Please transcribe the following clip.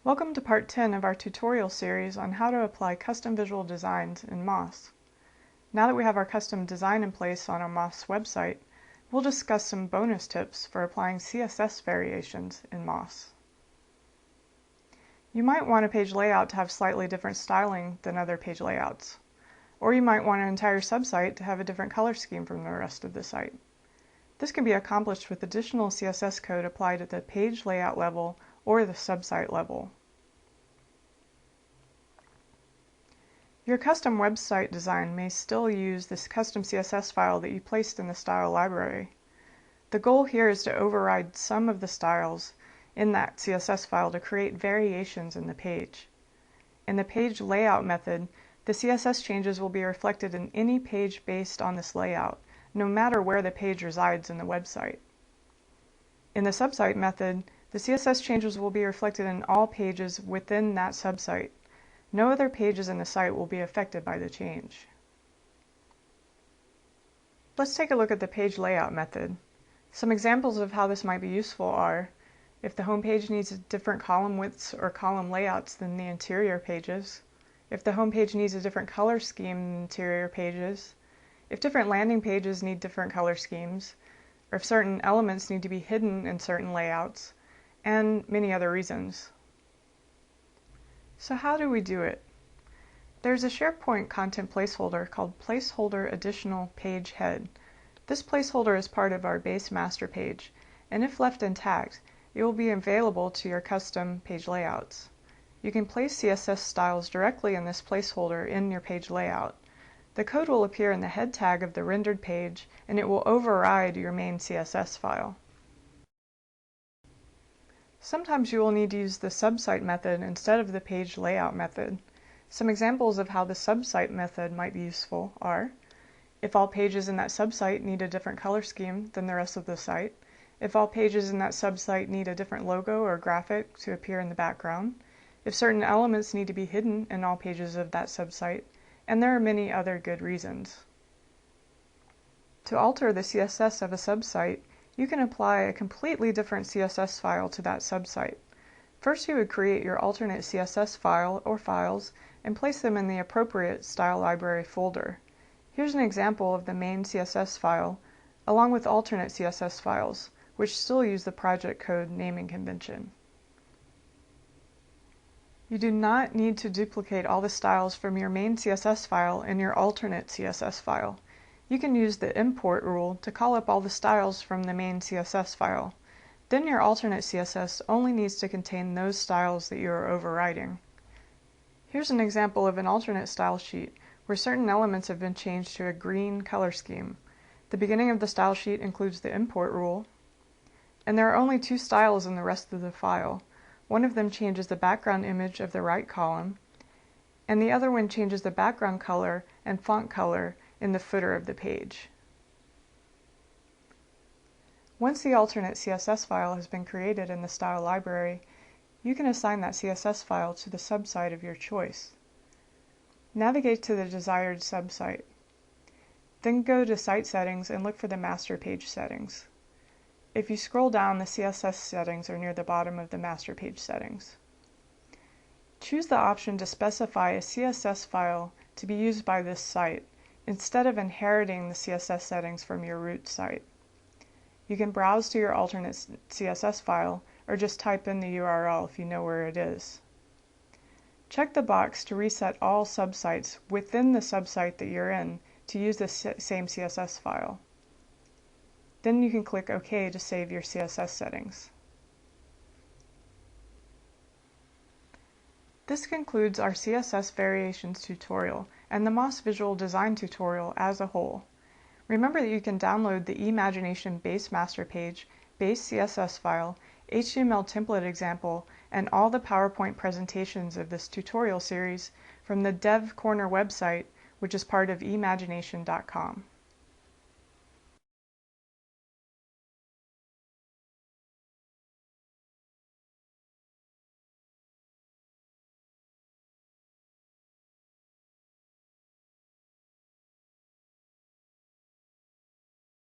Welcome to part 10 of our tutorial series on how to apply custom visual designs in MOS. Now that we have our custom design in place on our MOS website, we'll discuss some bonus tips for applying CSS variations in MOS. You might want a page layout to have slightly different styling than other page layouts, or you might want an entire subsite to have a different color scheme from the rest of the site. This can be accomplished with additional CSS code applied at the page layout level or the subsite level. Your custom website design may still use this custom CSS file that you placed in the style library. The goal here is to override some of the styles in that CSS file to create variations in the page. In the page layout method, the CSS changes will be reflected in any page based on this layout, no matter where the page resides in the website. In the subsite method, the CSS changes will be reflected in all pages within that subsite. No other pages in the site will be affected by the change. Let's take a look at the page layout method. Some examples of how this might be useful are if the home page needs different column widths or column layouts than the interior pages, if the home page needs a different color scheme than interior pages, if different landing pages need different color schemes, or if certain elements need to be hidden in certain layouts, and many other reasons. So how do we do it? There's a SharePoint content placeholder called Placeholder Additional Page Head. This placeholder is part of our base master page, and if left intact, it will be available to your custom page layouts. You can place CSS styles directly in this placeholder in your page layout. The code will appear in the head tag of the rendered page, and it will override your main CSS file. Sometimes you will need to use the subsite method instead of the page layout method. Some examples of how the subsite method might be useful are if all pages in that subsite need a different color scheme than the rest of the site, if all pages in that subsite need a different logo or graphic to appear in the background, if certain elements need to be hidden in all pages of that subsite, and there are many other good reasons. To alter the CSS of a subsite, you can apply a completely different CSS file to that subsite. First, you would create your alternate CSS file or files and place them in the appropriate style library folder. Here's an example of the main CSS file, along with alternate CSS files, which still use the project code naming convention. You do not need to duplicate all the styles from your main CSS file in your alternate CSS file. You can use the import rule to call up all the styles from the main CSS file. Then your alternate CSS only needs to contain those styles that you are overriding. Here's an example of an alternate style sheet where certain elements have been changed to a green color scheme. The beginning of the style sheet includes the import rule, and there are only two styles in the rest of the file. One of them changes the background image of the right column, and the other one changes the background color and font color in the footer of the page. Once the alternate CSS file has been created in the style library, you can assign that CSS file to the subsite of your choice. Navigate to the desired subsite. Then go to Site Settings and look for the Master Page Settings. If you scroll down, the CSS settings are near the bottom of the Master Page Settings. Choose the option to specify a CSS file to be used by this site, instead of inheriting the CSS settings from your root site. You can browse to your alternate CSS file or just type in the URL if you know where it is. Check the box to reset all subsites within the subsite that you're in to use the same CSS file. Then you can click OK to save your CSS settings. This concludes our CSS variations tutorial and the MOS visual design tutorial as a whole. Remember that you can download the eMagination base master page, base CSS file, HTML template example, and all the PowerPoint presentations of this tutorial series from the Dev Corner website, which is part of eMagination.com.